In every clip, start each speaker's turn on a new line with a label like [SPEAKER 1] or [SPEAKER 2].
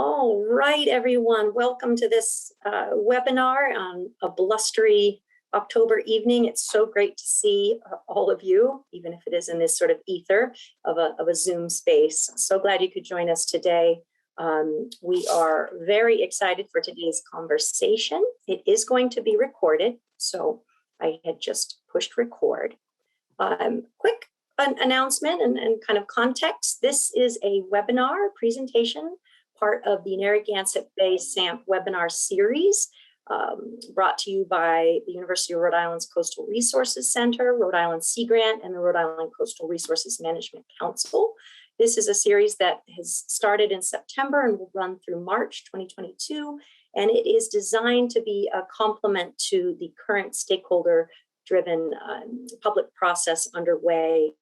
[SPEAKER 1] All right, everyone, welcome to this webinar on a blustery October evening. It's so great to see all of you, even if it is in this sort of ether of a Zoom space. So glad you could join us today. We are very excited for today's conversation. It is going to be recorded, so I had just pushed record. Quick announcement and kind of context. This is a webinar presentation, part of the Narragansett Bay SAMP webinar series, brought to you by the University of Rhode Island's Coastal Resources Center, Rhode Island Sea Grant, and the Rhode Island Coastal Resources Management Council. This is a series that has started in September and will run through March 2022, and it is designed to be a complement to the current stakeholder-driven public process underway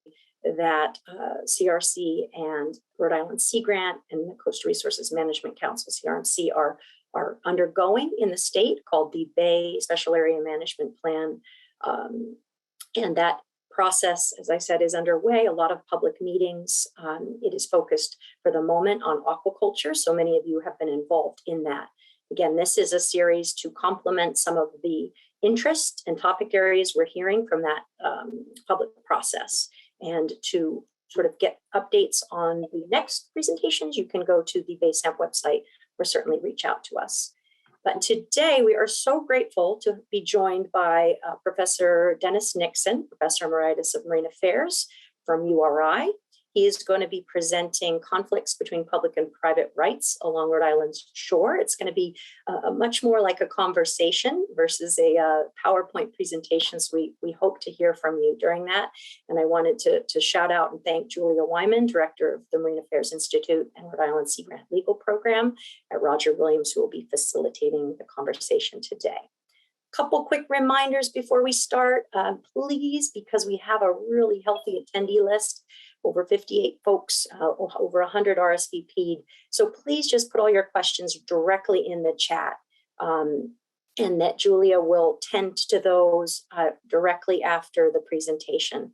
[SPEAKER 1] that CRC and Rhode Island Sea Grant and the Coastal Resources Management Council, CRMC, are undergoing in the state, called the Bay Special Area Management Plan. And that process, as I said, is underway. A lot of public meetings. It is focused for the moment on aquaculture, so many of you have been involved in that. Again, this is a series to complement some of the interest and topic areas we're hearing from that public process. And to sort of get updates on the next presentations, you can go to the Bay SAMP website or certainly reach out to us. But today we are so grateful to be joined by Professor Dennis Nixon, Professor Emeritus of Marine Affairs from URI. He is going to be presenting conflicts between public and private rights along Rhode Island's shore. It's going to be much more like a conversation versus a PowerPoint presentation. So we hope to hear from you during that. And I wanted to shout out and thank Julia Wyman, Director of the Marine Affairs Institute and Rhode Island Sea Grant Legal Program at Roger Williams, who will be facilitating the conversation today. Couple quick reminders before we start, please, because we have a really healthy attendee list, over 58 folks, over 100 RSVP'd. So please just put all your questions directly in the chat, and that Julia will tend to those directly after the presentation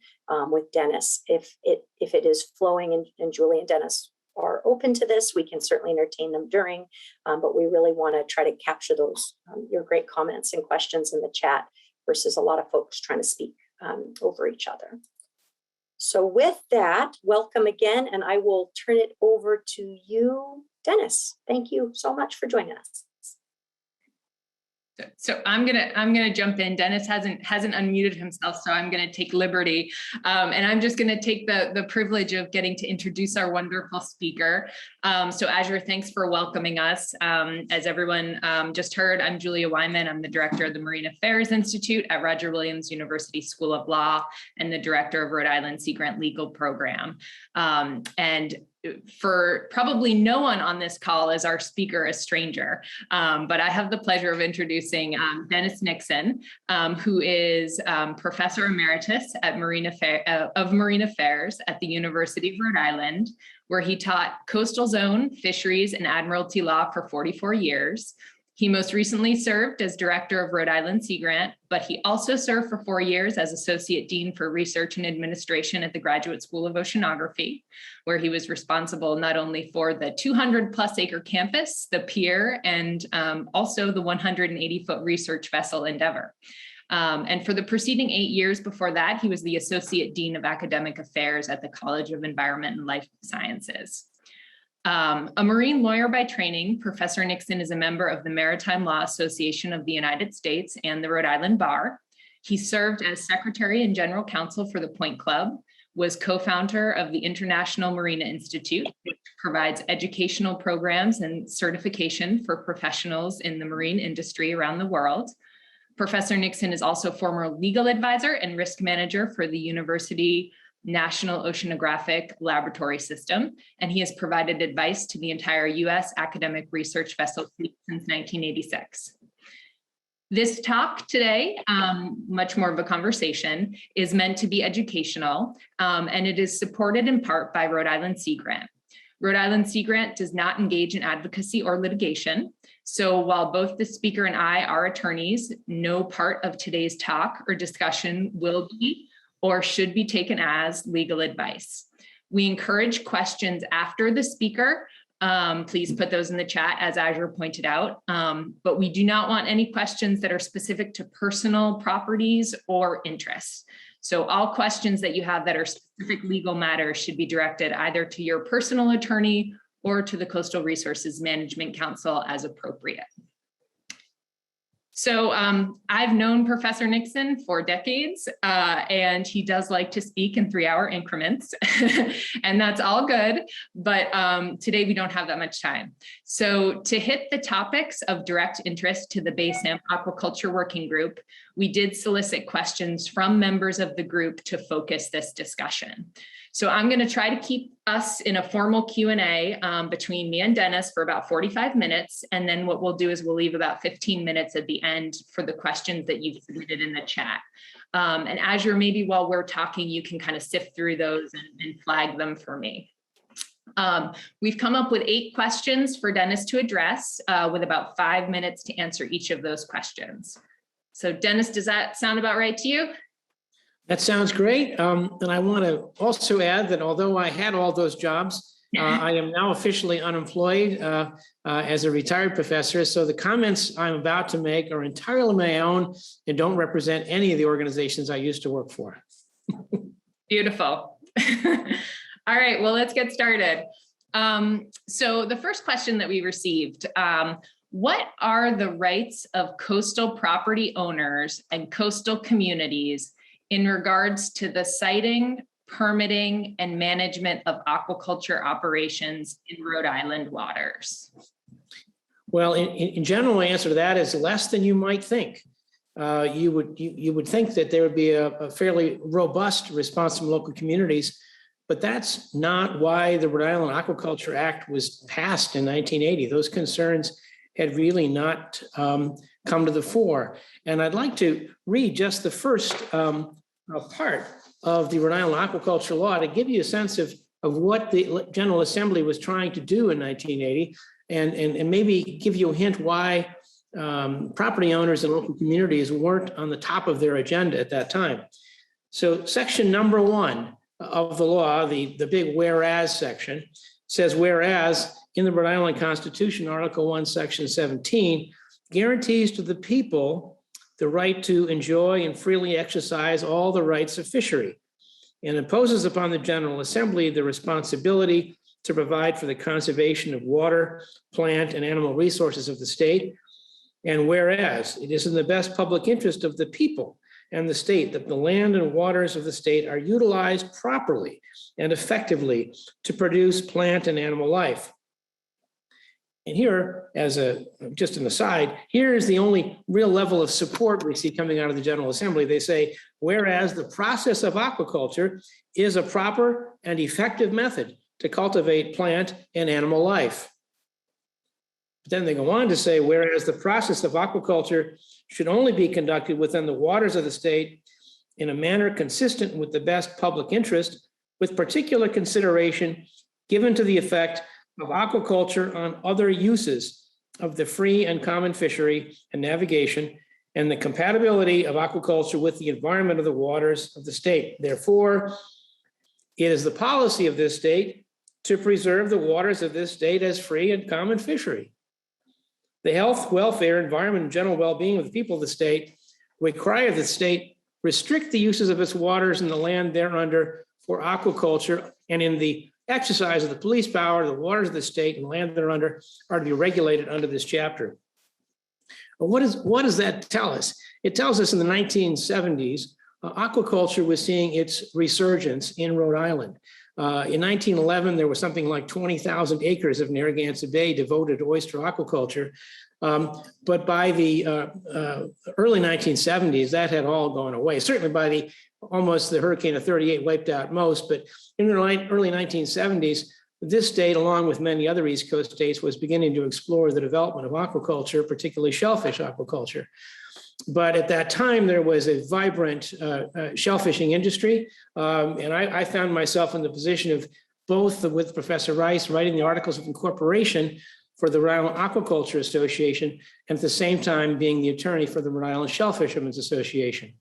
[SPEAKER 1] with Dennis. If it is flowing and Julia and Dennis are open to this, we can certainly entertain them during, but we really want to try to capture those, your great comments and questions in the chat versus a lot of folks trying to speak over each other. So with that, welcome again, and I will turn it over to you, Dennis. Thank you so much for joining us.
[SPEAKER 2] So I'm gonna jump in. Dennis hasn't unmuted himself, so I'm gonna take liberty, and I'm just gonna take the privilege of getting to introduce our wonderful speaker. So Azure, thanks for welcoming us. As everyone just heard, I'm Julia Wyman. I'm the director of the Marine Affairs Institute at Roger Williams University School of Law and the director of Rhode Island Sea Grant Legal Program. And for probably no one on this call is our speaker a stranger, but I have the pleasure of introducing Dennis Nixon, who is Professor Emeritus at Marine Affairs at the University of Rhode Island, where he taught coastal zone, fisheries, and admiralty law for 44 years. He most recently served as director of Rhode Island Sea Grant, but he also served for 4 years as Associate Dean for Research and Administration at the Graduate School of Oceanography, where he was responsible not only for the 200+ acre campus, the pier, and also the 180-foot research vessel Endeavor. And for the preceding 8 years before that, he was the Associate Dean of Academic Affairs at the College of Environment and Life Sciences. A marine lawyer by training, Professor Nixon is a member of the Maritime Law Association of the United States and the Rhode Island Bar. He served as Secretary and General Counsel for the Point Club, was co-founder of the International Marina Institute, which provides educational programs and certification for professionals in the marine industry around the world. Professor Nixon is also former legal advisor and risk manager for the University National Oceanographic Laboratory System, and he has provided advice to the entire U.S. academic research vessel fleet since 1986. This talk today, much more of a conversation, is meant to be educational, and it is supported in part by Rhode Island Sea Grant. Rhode Island Sea Grant does not engage in advocacy or litigation. So while both the speaker and I are attorneys, no part of today's talk or discussion will be or should be taken as legal advice. We encourage questions after the speaker please put those in the chat, as Azure pointed out. But we do not want any questions that are specific to personal properties or interests. So all questions that you have that are specific legal matters should be directed either to your personal attorney or to the Coastal Resources Management Council as appropriate. So I've known Professor Nixon for decades, and he does like to speak in 3-hour increments, and that's all good, but today we don't have that much time. So to hit the topics of direct interest to the Bay SAMP Aquaculture Working Group, we did solicit questions from members of the group to focus this discussion. So I'm going to try to keep us in a formal Q&A between me and Dennis for about 45 minutes. And then what we'll do is we'll leave about 15 minutes at the end for the questions that you've submitted in the chat. And Azure, maybe while we're talking, you can kind of sift through those and flag them for me. We've come up with 8 questions for Dennis to address with about 5 minutes to answer each of those questions. So Dennis, does that sound about right to you?
[SPEAKER 3] That sounds great. And I want to also add that although I had all those jobs, I am now officially unemployed as a retired professor. So the comments I'm about to make are entirely my own and don't represent any of the organizations I used to work for.
[SPEAKER 2] Beautiful. All right, well, let's get started. So the first question that we received, what are the rights of coastal property owners and coastal communities in regards to the siting, permitting, and management of aquaculture operations in Rhode Island waters?
[SPEAKER 3] Well, in general, the answer to that is less than you might think. You would think that there would be a fairly robust response from local communities, but that's not why the Rhode Island Aquaculture Act was passed in 1980. Those concerns had really not come to the fore. And I'd like to read just the first part of the Rhode Island Aquaculture Law to give you a sense of what the General Assembly was trying to do in 1980, and maybe give you a hint why property owners and local communities weren't on the top of their agenda at that time. So section number 1 of the law, the big whereas section, says whereas in the Rhode Island Constitution, Article 1, Section 17, guarantees to the people the right to enjoy and freely exercise all the rights of fishery, and imposes upon the General Assembly the responsibility to provide for the conservation of water, plant, and animal resources of the state. And whereas it is in the best public interest of the people and the state that the land and waters of the state are utilized properly and effectively to produce plant and animal life. And here, as just an aside, here is the only real level of support we see coming out of the General Assembly. They say, whereas the process of aquaculture is a proper and effective method to cultivate plant and animal life. But then they go on to say, whereas the process of aquaculture should only be conducted within the waters of the state in a manner consistent with the best public interest, with particular consideration given to the effect of aquaculture on other uses of the free and common fishery and navigation, and the compatibility of aquaculture with the environment of the waters of the state. Therefore, it is the policy of this state to preserve the waters of this state as free and common fishery. The health, welfare, environment, and general well-being of the people of the state require the state restrict the uses of its waters and the land thereunder for aquaculture, and in the exercise of the police power, the waters of the state and land thereunder are to be regulated under this chapter. But what does that tell us? It tells us in the 1970s, aquaculture was seeing its resurgence in Rhode Island. In 1911, there was something like 20,000 acres of Narragansett Bay devoted to oyster aquaculture. But by the early 1970s, that had all gone away. Certainly by the hurricane of 38 wiped out most, but in the early 1970s, this state, along with many other East Coast states, was beginning to explore the development of aquaculture, particularly shellfish aquaculture. But at that time, there was a vibrant shellfishing industry. And I found myself in the position of both with Professor Rice writing the articles of incorporation for the Rhode Island Aquaculture Association, and at the same time being the attorney for the Rhode Island Shellfishermen's Association.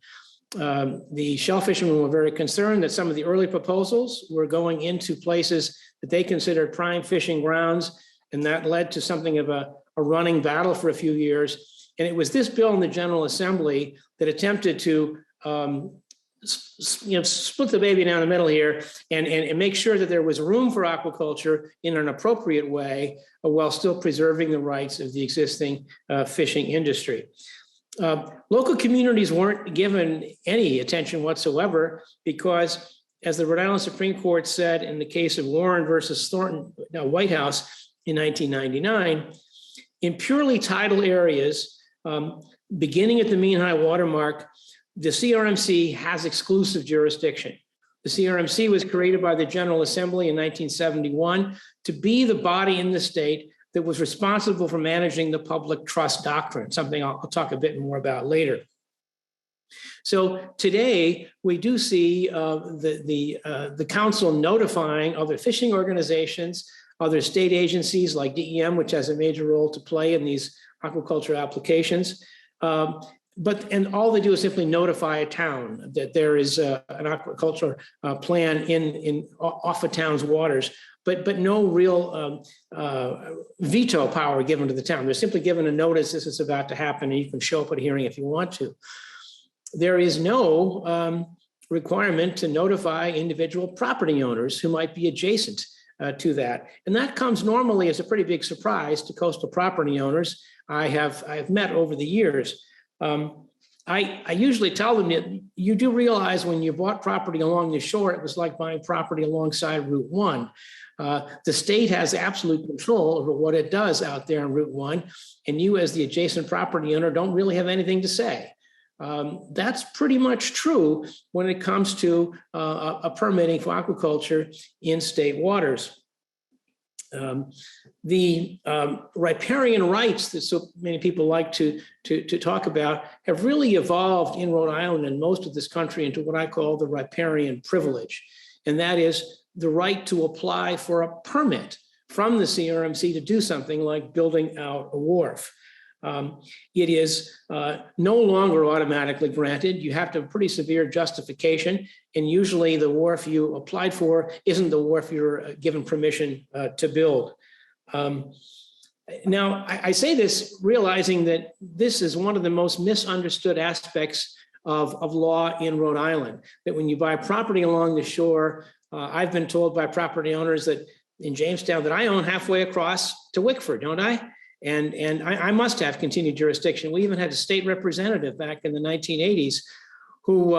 [SPEAKER 3] The shellfishermen were very concerned that some of the early proposals were going into places that they considered prime fishing grounds and that led to something of a running battle for a few years. And it was this bill in the General Assembly that attempted to split the baby down the middle here and make sure that there was room for aquaculture in an appropriate way while still preserving the rights of the existing fishing industry. Local communities weren't given any attention whatsoever because, as the Rhode Island Supreme Court said in the case of Warren versus Thornton, White House in 1999, in purely tidal areas, beginning at the mean high water mark, the CRMC has exclusive jurisdiction. The CRMC was created by the General Assembly in 1971 to be the body in the state that was responsible for managing the public trust doctrine, something I'll talk a bit more about later. So today we do see the council notifying other fishing organizations, other state agencies like DEM, which has a major role to play in these aquaculture applications. And all they do is simply notify a town that there is an aquaculture plan off a town's waters, but no real veto power given to the town. They're simply given a notice this is about to happen, and you can show up at a hearing if you want to. There is no requirement to notify individual property owners who might be adjacent to that. And that comes normally as a pretty big surprise to coastal property owners I've met over the years. I usually tell them that you do realize when you bought property along the shore, it was like buying property alongside Route 1. The state has absolute control over what it does out there on Route 1, and you as the adjacent property owner don't really have anything to say. That's pretty much true when it comes to a permitting for aquaculture in state waters. The riparian rights that so many people like to talk about have really evolved in Rhode Island and most of this country into what I call the riparian privilege. And that is the right to apply for a permit from the CRMC to do something like building out a wharf. It is no longer automatically granted. You have to have pretty severe justification. And usually the wharf you applied for isn't the wharf you're given permission to build. Now, I say this realizing that this is one of the most misunderstood aspects of law in Rhode Island, that when you buy property along the shore, I've been told by property owners that in Jamestown that I own halfway across to Wickford, don't I? And I must have continued jurisdiction. We even had a state representative back in the 1980s who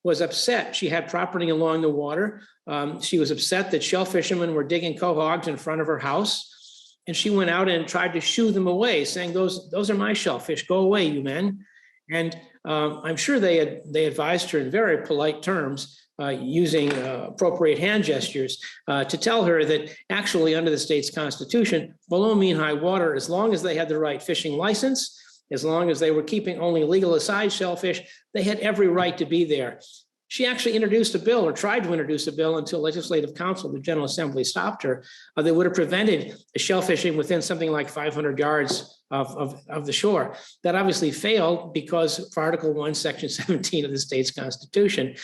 [SPEAKER 3] was upset. She had property along the water. She was upset that shell fishermen were digging quahogs in front of her house. And she went out and tried to shoo them away, saying, those are my shellfish, go away, you men. And I'm sure they advised her in very polite terms, using appropriate hand gestures to tell her that actually under the state's constitution, below mean high water, as long as they had the right fishing license, as long as they were keeping only legally sized shellfish, they had every right to be there. She actually introduced a bill, or tried to introduce a bill, until Legislative Council, the General Assembly, stopped her. That would have prevented shell fishing within something like 500 yards of the shore. That obviously failed because for Article 1, Section 17 of the state's constitution,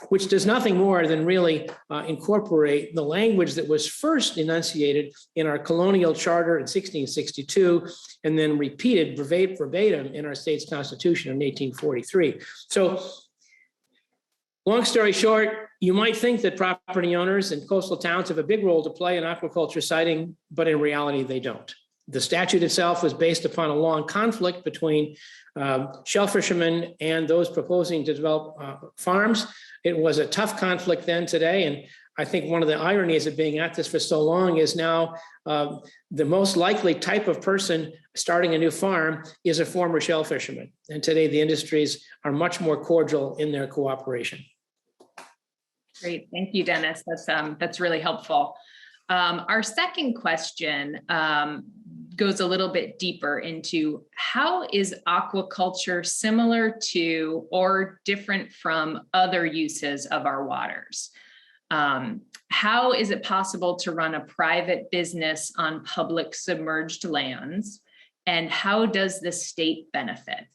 [SPEAKER 3] which does nothing more than really incorporate the language that was first enunciated in our colonial charter in 1662, and then repeated verbatim in our state's constitution in 1843. So, long story short, you might think that property owners and coastal towns have a big role to play in aquaculture siting, but in reality, they don't. The statute itself was based upon a long conflict between shell fishermen and those proposing to develop farms. It was a tough conflict then. Today, and I think one of the ironies of being at this for so long is now the most likely type of person starting a new farm is a former shell fisherman. And today the industries are much more cordial in their cooperation.
[SPEAKER 2] Great, thank you, Dennis. That's really helpful. Our second question goes a little bit deeper into how is aquaculture similar to or different from other uses of our waters? How is it possible to run a private business on public submerged lands? And how does the state benefit?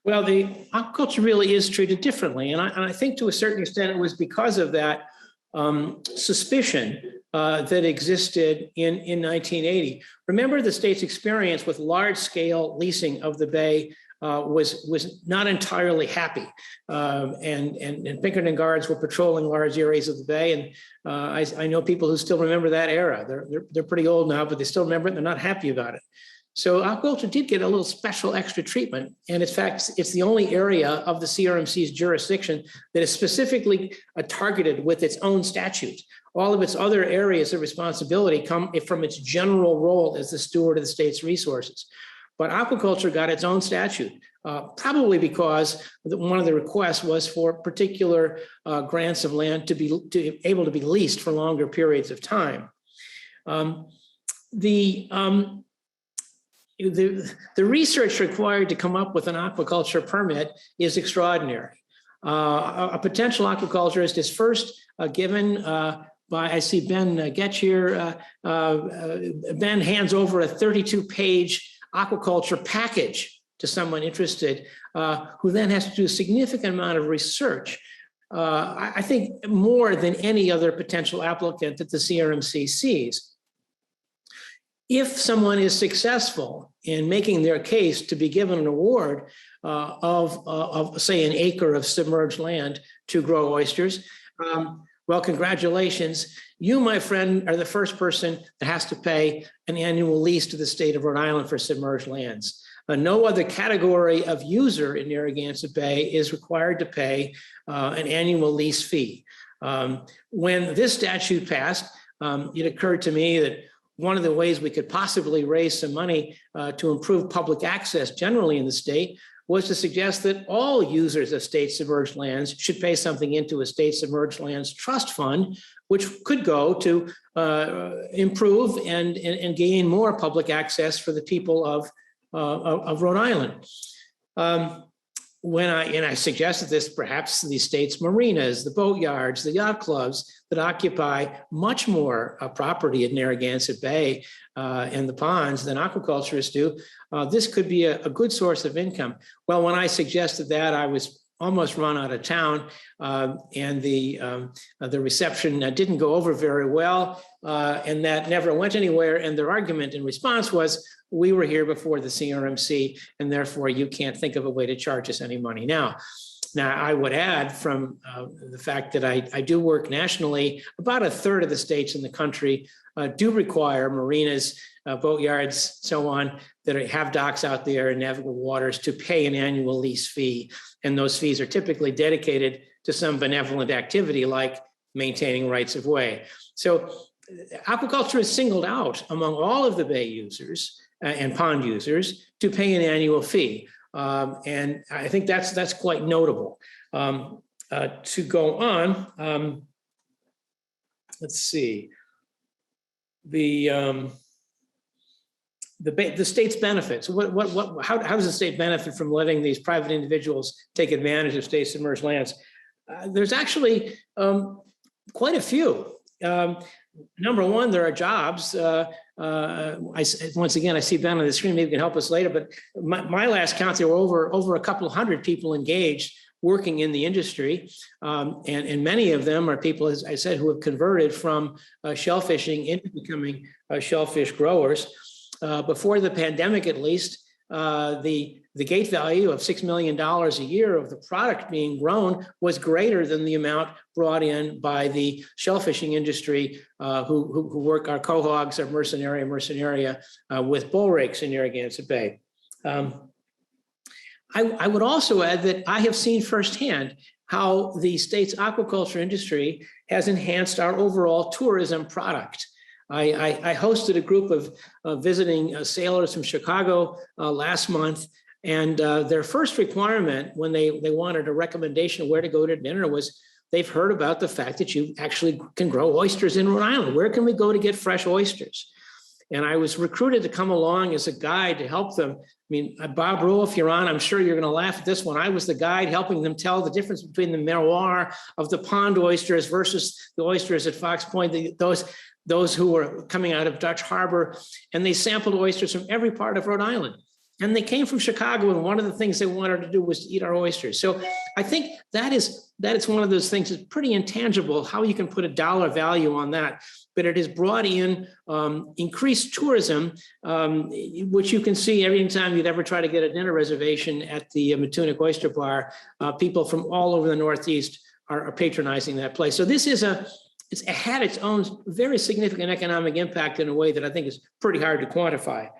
[SPEAKER 3] Well, the aquaculture really is treated differently. And I think to a certain extent, it was because of that suspicion that existed in 1980. Remember, the state's experience with large-scale leasing of the bay was not entirely happy, and Pinkerton Guards were patrolling large areas of the bay, and I know people who still remember that era. They're pretty old now, but they still remember it. And they're not happy about it. So aquaculture did get a little special extra treatment, and in fact, it's the only area of the CRMC's jurisdiction that is specifically targeted with its own statute. All of its other areas of responsibility come from its general role as the steward of the state's resources. But aquaculture got its own statute, probably because one of the requests was for particular grants of land to be able to be leased for longer periods of time. The research required to come up with an aquaculture permit is extraordinary. A potential aquaculturist is first given by, I see Ben Getch here. Ben hands over a 32-page aquaculture package to someone interested, who then has to do a significant amount of research. I think more than any other potential applicant that the CRMC sees. If someone is successful in making their case to be given an award of say, an acre of submerged land to grow oysters, well, congratulations. You, my friend, are the first person that has to pay an annual lease to the state of Rhode Island for submerged lands. No other category of user in Narragansett Bay is required to pay an annual lease fee. When this statute passed, it occurred to me that one of the ways we could possibly raise some money to improve public access generally in the state was to suggest that all users of state submerged lands should pay something into a state submerged lands trust fund, which could go to improve and gain more public access for the people of Rhode Island. When I suggested this, perhaps the state's marinas, the boatyards, the yacht clubs that occupy much more property at Narragansett Bay and the ponds than aquaculturists do, this could be a good source of income. Well, when I suggested that, I was almost run out of town, and the reception didn't go over very well, and that never went anywhere. And their argument in response was, we were here before the CRMC, and therefore you can't think of a way to charge us any money now. Now, I would add from the fact that I do work nationally, about a third of the states in the country do require marinas, boatyards, so on, that have docks out there in navigable waters to pay an annual lease fee. And those fees are typically dedicated to some benevolent activity like maintaining rights of way. So aquaculture is singled out among all of the bay users and pond users to pay an annual fee. And I think that's quite notable. To go on, let's see. The state's benefits. How does the state benefit from letting these private individuals take advantage of state submerged lands? There's actually quite a few. Number one, there are jobs. Once again, I see Ben on the screen. Maybe you can help us later. But my last count, there were over a couple hundred people engaged working in the industry, and many of them are people, as I said, who have converted from shellfishing into becoming shellfish growers. Before the pandemic, at least, the gate value of $6 million a year of the product being grown was greater than the amount brought in by the shellfishing industry, who work our cohogs, our mercenaria with bull rakes in Narragansett Bay. I would also add that I have seen firsthand how the state's aquaculture industry has enhanced our overall tourism product. I hosted a group of visiting sailors from Chicago last month, and their first requirement when they wanted a recommendation of where to go to dinner was they've heard about the fact that you actually can grow oysters in Rhode Island. Where can we go to get fresh oysters? And I was recruited to come along as a guide to help them. I mean, Bob Rule, if you're on, I'm sure you're going to laugh at this one. I was the guide helping them tell the difference between the terroir of the pond oysters versus the oysters at Fox Point, those who were coming out of Dutch Harbor. And they sampled oysters from every part of Rhode Island. And they came from Chicago, and one of the things they wanted to do was to eat our oysters. So I think that is one of those things that's pretty intangible, how you can put a dollar value on that. But it has brought in increased tourism, which you can see every time you'd ever try to get a dinner reservation at the Matunic Oyster Bar. People from all over the Northeast are patronizing that place. So this is it's had its own very significant economic impact in a way that I think is pretty hard to quantify.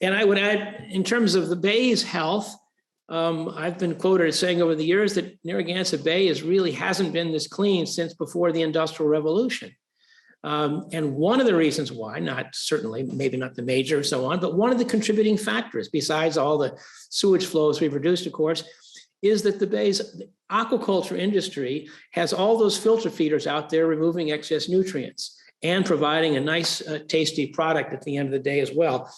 [SPEAKER 3] And I would add, in terms of the bay's health, I've been quoted as saying over the years that Narragansett Bay really hasn't been this clean since before the Industrial Revolution. And one of the reasons why, not certainly, maybe not the major and so on, but one of the contributing factors, besides all the sewage flows we've reduced, of course, is that the bay's aquaculture industry has all those filter feeders out there removing excess nutrients and providing a nice, tasty product at the end of the day as well.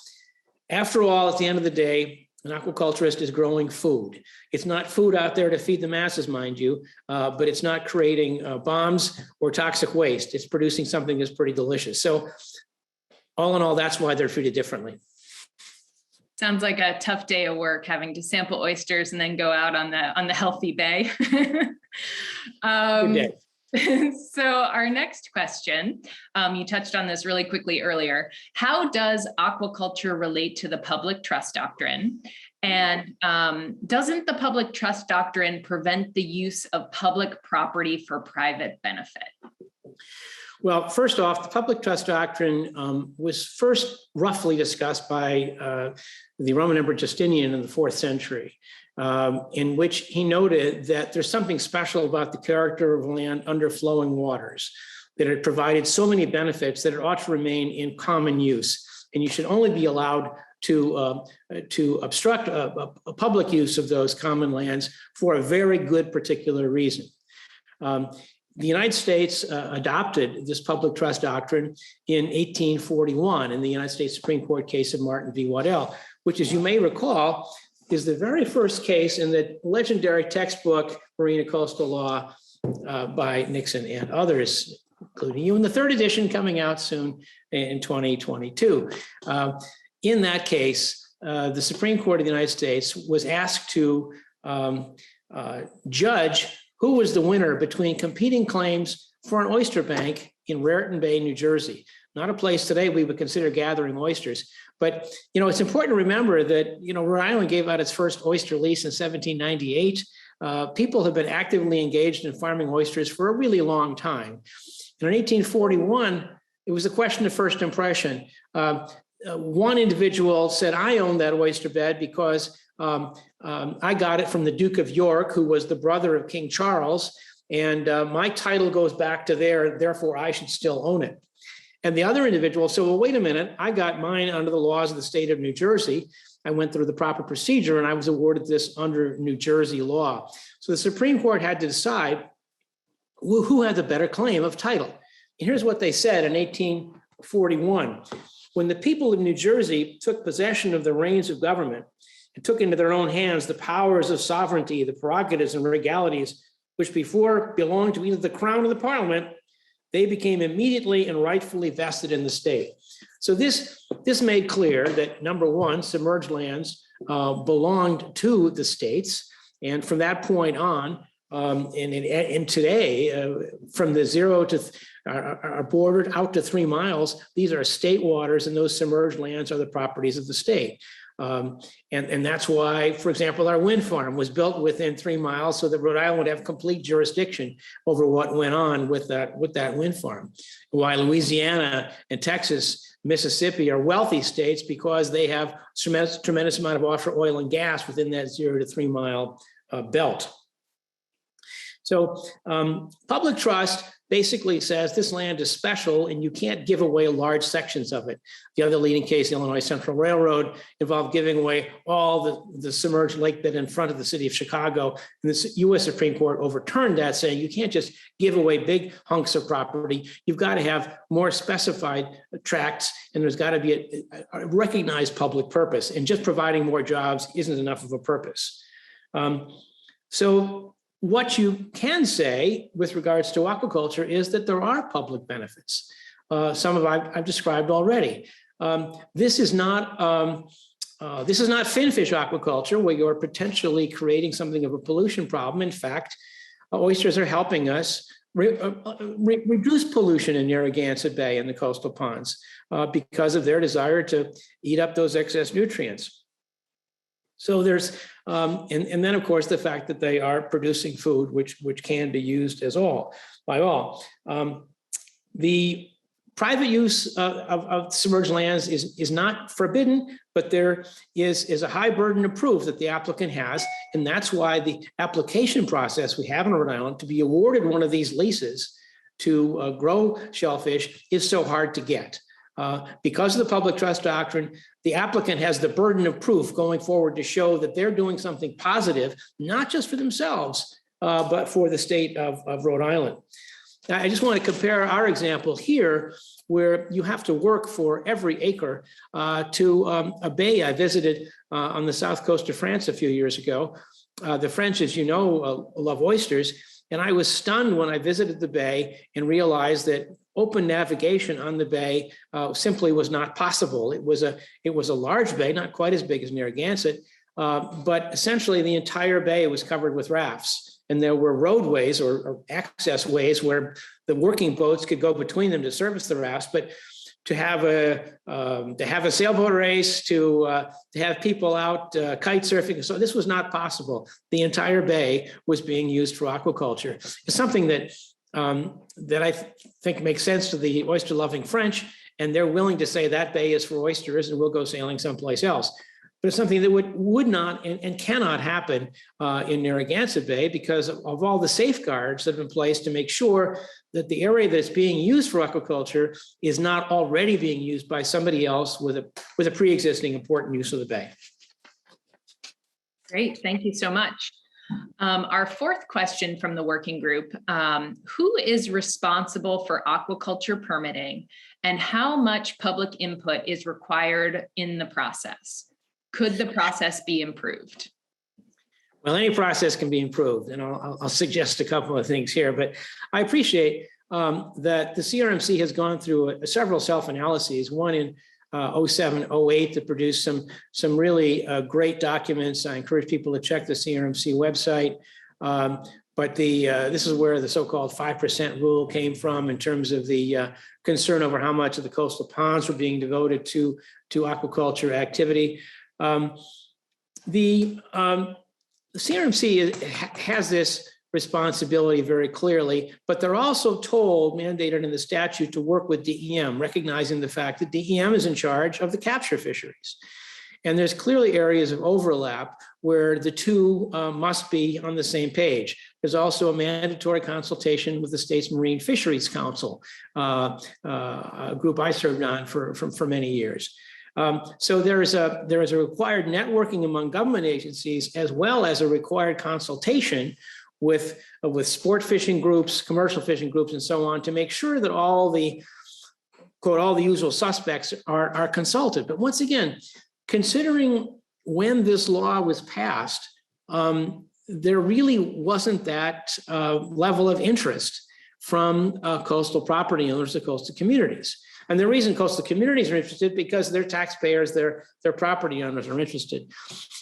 [SPEAKER 3] After all, at the end of the day, an aquaculturist is growing food. It's not food out there to feed the masses, mind you, but it's not creating bombs or toxic waste. It's producing something that's pretty delicious. So all in all, that's why they're treated differently.
[SPEAKER 2] Sounds like a tough day of work, having to sample oysters and then go out on the healthy bay.
[SPEAKER 3] Good day.
[SPEAKER 2] So our next question, you touched on this really quickly earlier. How does aquaculture relate to the public trust doctrine? And doesn't the public trust doctrine prevent the use of public property for private benefit?
[SPEAKER 3] Well, first off, the public trust doctrine was first roughly discussed by the Roman Emperor Justinian in the 4th century. In which he noted that there's something special about the character of land under flowing waters, that it provided so many benefits that it ought to remain in common use. And you should only be allowed to obstruct a public use of those common lands for a very good particular reason. The United States adopted this public trust doctrine in 1841 in the United States Supreme Court case of Martin v. Waddell, which, as you may recall, is the very first case in the legendary textbook Marine and Coastal Law by Nixon and others, including you, in the 3rd edition coming out soon in 2022. In that case, the Supreme Court of the United States was asked to judge who was the winner between competing claims for an oyster bank in Raritan Bay, New Jersey. Not a place today we would consider gathering oysters. But, it's important to remember that, Rhode Island gave out its first oyster lease in 1798. People have been actively engaged in farming oysters for a really long time. And in 1841, it was a question of first impression. One individual said, I own that oyster bed because I got it from the Duke of York, who was the brother of King Charles. And my title goes back to there, therefore I should still own it. And the other individual said, well, wait a minute, I got mine under the laws of the state of New Jersey. I went through the proper procedure and I was awarded this under New Jersey law. So the Supreme Court had to decide who had the better claim of title. And here's what they said in 1841. When the people of New Jersey took possession of the reins of government and took into their own hands the powers of sovereignty, the prerogatives and regalities, which before belonged to either the crown or the parliament, they became immediately and rightfully vested in the state. So this made clear that, number one, submerged lands belonged to the states. And from that point on, and today, from the 0 to are bordered out to 3 miles, these are state waters, and those submerged lands are the properties of the state. And that's why, for example, our wind farm was built within 3 miles so that Rhode Island would have complete jurisdiction over what went on with that wind farm. Why Louisiana and Texas, Mississippi are wealthy states because they have tremendous amount of offshore oil and gas within that 0 to 3 mile belt. So public trust basically says this land is special and you can't give away large sections of it. The other leading case, the Illinois Central Railroad, involved giving away all the submerged lake bed in front of the city of Chicago. And the U.S. Supreme Court overturned that, saying you can't just give away big hunks of property. You've got to have more specified tracts, and there's got to be a recognized public purpose. And just providing more jobs isn't enough of a purpose. So what you can say with regards to aquaculture is that there are public benefits. Some of I've described already. This is not This is not finfish aquaculture where you're potentially creating something of a pollution problem. In fact, oysters are helping us reduce pollution in Narragansett Bay and the coastal ponds because of their desire to eat up those excess nutrients. So there's, and then of course the fact that they are producing food which can be used by all. The private use of submerged lands is not forbidden, but there is a high burden of proof that the applicant has, and that's why the application process we have in Rhode Island to be awarded one of these leases to grow shellfish is so hard to get. Because of the public trust doctrine, the applicant has the burden of proof going forward to show that they're doing something positive, not just for themselves, but for the state of Rhode Island. Now, I just want to compare our example here, where you have to work for every acre to a bay I visited on the south coast of France a few years ago. The French, as you know, love oysters. And I was stunned when I visited the bay and realized that open navigation on the bay simply was not possible. It was a large bay, not quite as big as Narragansett, but essentially the entire bay was covered with rafts. And there were roadways or access ways where the working boats could go between them to service the rafts. But to have a sailboat race, to have people out kite surfing, so this was not possible. The entire bay was being used for aquaculture. It's something that I think makes sense to the oyster-loving French, and they're willing to say that bay is for oysters, and we'll go sailing someplace else. But it's something that would not and cannot happen in Narragansett Bay because of all the safeguards that have been placed to make sure that the area that's being used for aquaculture is not already being used by somebody else with a pre-existing important use of the bay.
[SPEAKER 2] Great, thank you so much. Our fourth question from the working group, who is responsible for aquaculture permitting and how much public input is required in the process? Could the process be improved?
[SPEAKER 3] Well, any process can be improved, and I'll suggest a couple of things here, but I appreciate that the CRMC has gone through several self-analyses, one in 07, 08 that produced some really great documents. I encourage people to check the CRMC website. But this is where the so-called 5% rule came from in terms of the concern over how much of the coastal ponds were being devoted to aquaculture activity. The CRMC has this responsibility very clearly, but they're also told, mandated in the statute, to work with DEM, recognizing the fact that DEM is in charge of the capture fisheries. And there's clearly areas of overlap where the two must be on the same page. There's also a mandatory consultation with the state's Marine Fisheries Council, a group I served on for many years. So there is a required networking among government agencies, as well as a required consultation with sport fishing groups, commercial fishing groups, and so on, to make sure that all the, quote, all the usual suspects are consulted. But once again, considering when this law was passed, there really wasn't that level of interest from coastal property owners or coastal communities. And the reason coastal communities are interested because their taxpayers, their property owners are interested.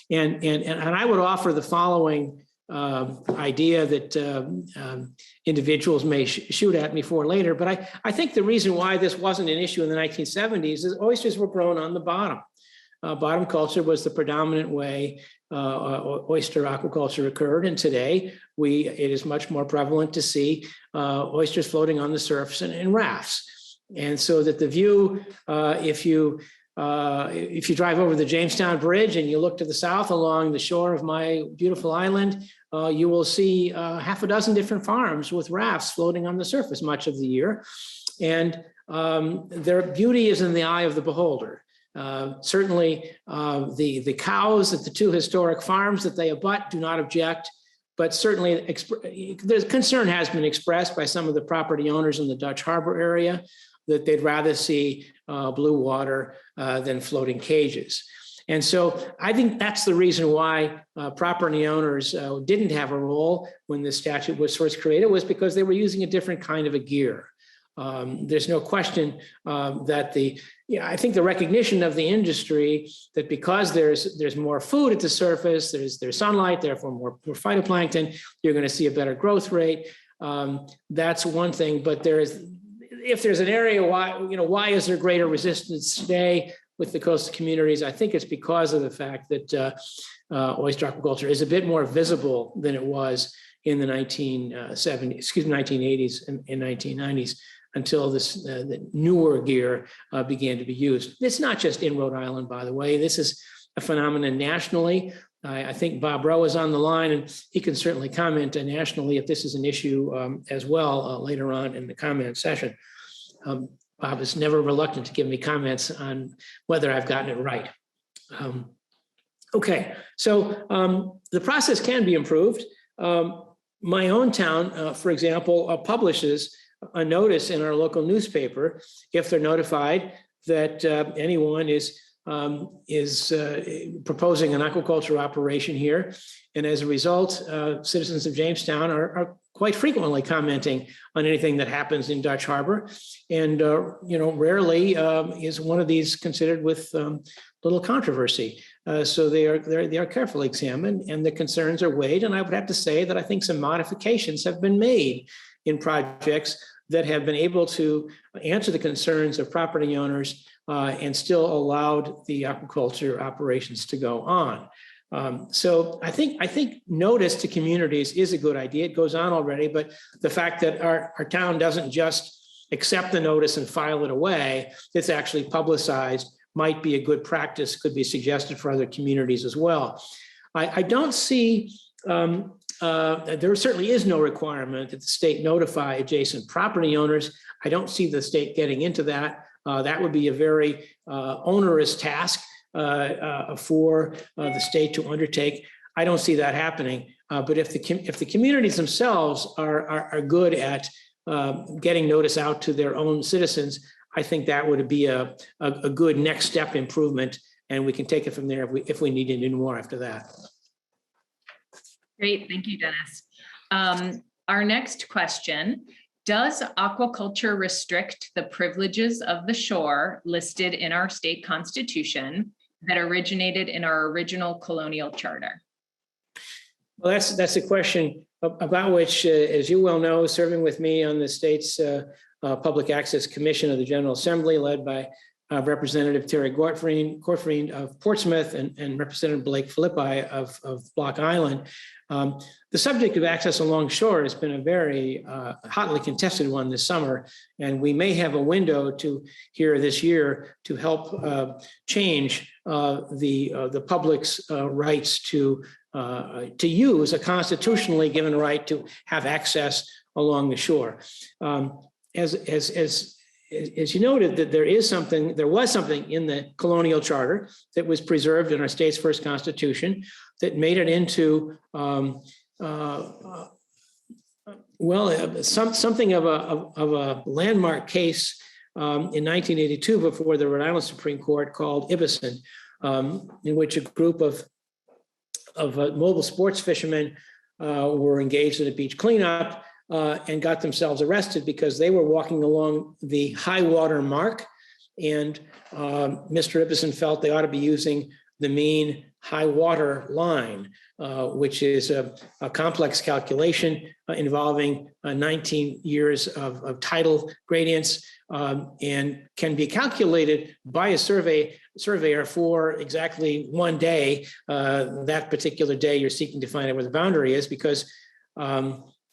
[SPEAKER 3] And I would offer the following idea that individuals may shoot at me for later, but I think the reason why this wasn't an issue in the 1970s is oysters were grown on the bottom. Bottom culture was the predominant way oyster aquaculture occurred, and today it is much more prevalent to see oysters floating on the surface in rafts. And so that the view, if you drive over the Jamestown Bridge and you look to the south along the shore of my beautiful island, you will see half a dozen different farms with rafts floating on the surface much of the year. And their beauty is in the eye of the beholder. Certainly, the cows at the two historic farms that they abut do not object, but certainly the concern has been expressed by some of the property owners in the Dutch Harbor area that they'd rather see blue water than floating cages. And so I think that's the reason why property owners didn't have a role when the statute was first created, was because they were using a different kind of a gear. There's no question that I think the recognition of the industry that because there's more food at the surface, there's sunlight, therefore more phytoplankton, you're going to see a better growth rate. That's one thing, but if there's an area why is there greater resistance today with the coastal communities? I think it's because of the fact that oyster aquaculture is a bit more visible than it was in the 1980s and 1990s until the newer gear began to be used. It's not just in Rhode Island, by the way. This is a phenomenon nationally. I think Bob Rowe is on the line, and he can certainly comment nationally if this is an issue as well later on in the comment session. Bob is never reluctant to give me comments on whether I've gotten it right. Okay, so the process can be improved. My own town, for example, publishes a notice in our local newspaper if they're notified that anyone is proposing an aquaculture operation here. And as a result, citizens of Jamestown are quite frequently commenting on anything that happens in Dutch Harbor. And, rarely is one of these considered with little controversy. So they are carefully examined and the concerns are weighed. And I would have to say that I think some modifications have been made in projects that have been able to answer the concerns of property owners and still allowed the aquaculture operations to go on. So I think notice to communities is a good idea. It goes on already, but the fact that our town doesn't just accept the notice and file it away, it's actually publicized, might be a good practice, could be suggested for other communities as well. I don't see, there certainly is no requirement that the state notify adjacent property owners. I don't see the state getting into that. That would be a very onerous task for the state to undertake. I don't see that happening. But if the communities themselves are good at getting notice out to their own citizens, I think that would be a good next step improvement, and we can take it from there if we need to do more after that.
[SPEAKER 2] Great, thank you, Dennis. Our next question, does aquaculture restrict the privileges of the shore listed in our state constitution that originated in our original colonial charter?
[SPEAKER 3] Well, that's a question about which, as you well know, serving with me on the state's Public Access Commission of the General Assembly, led by Representative Terry Gorfriend of Portsmouth and Representative Blake Philippi of Block Island. The subject of access along shore has been a very hotly contested one this summer, and we may have a window here this year to help change the public's rights to use a constitutionally given right to have access along the shore. As you noted, that there was something in the colonial charter that was preserved in our state's first constitution that made it into something of a landmark case in 1982 before the Rhode Island Supreme Court, called Ibison, in which a group of mobile sports fishermen were engaged in a beach cleanup and got themselves arrested because they were walking along the high water mark, and Mr. Ibison felt they ought to be using the mean high water line, which is a complex calculation involving 19 years of tidal gradients, and can be calculated by a surveyor for exactly one day, that particular day you're seeking to find out where the boundary is, because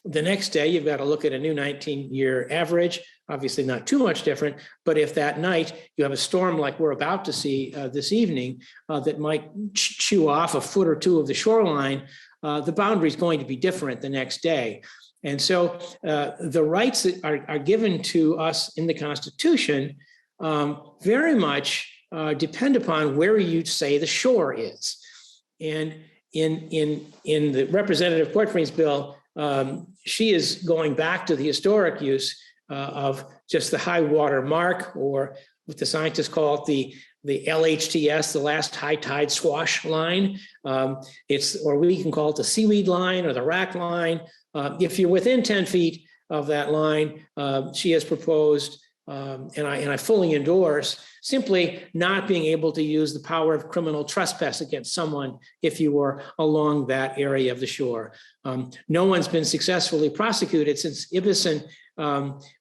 [SPEAKER 3] the next day, you've got to look at a new 19-year average, obviously not too much different, but if that night you have a storm like we're about to see this evening that might chew off a foot or two of the shoreline, the boundary is going to be different the next day. And so the rights that are given to us in the Constitution very much depend upon where you say the shore is. And in the Representative Portfriend's bill, she is going back to the historic use of just the high water mark, or what the scientists call it, the LHTS, the last high tide swash line. Or we can call it the seaweed line or the rack line. If you're within 10 feet, of that line. She has proposed, and I fully endorse, simply not being able to use the power of criminal trespass against someone if you were along that area of the shore. No one's been successfully prosecuted since Ibison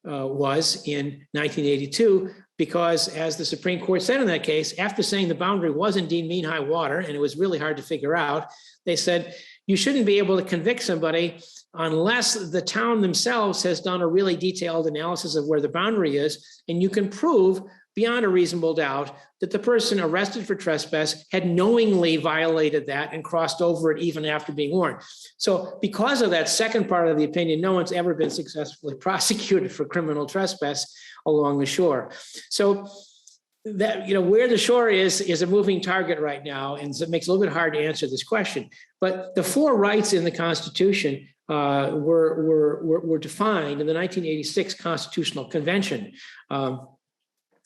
[SPEAKER 3] was in 1982, because as the Supreme Court said in that case, after saying the boundary was indeed mean high water and it was really hard to figure out, they said you shouldn't be able to convict somebody unless the town themselves has done a really detailed analysis of where the boundary is, and you can prove beyond a reasonable doubt that the person arrested for trespass had knowingly violated that and crossed over it even after being warned. So because of that second part of the opinion, no one's ever been successfully prosecuted for criminal trespass along the shore. So that, where the shore is a moving target right now, and so it makes it a little bit hard to answer this question. But the four rights in the Constitution were defined in the 1986 Constitutional Convention.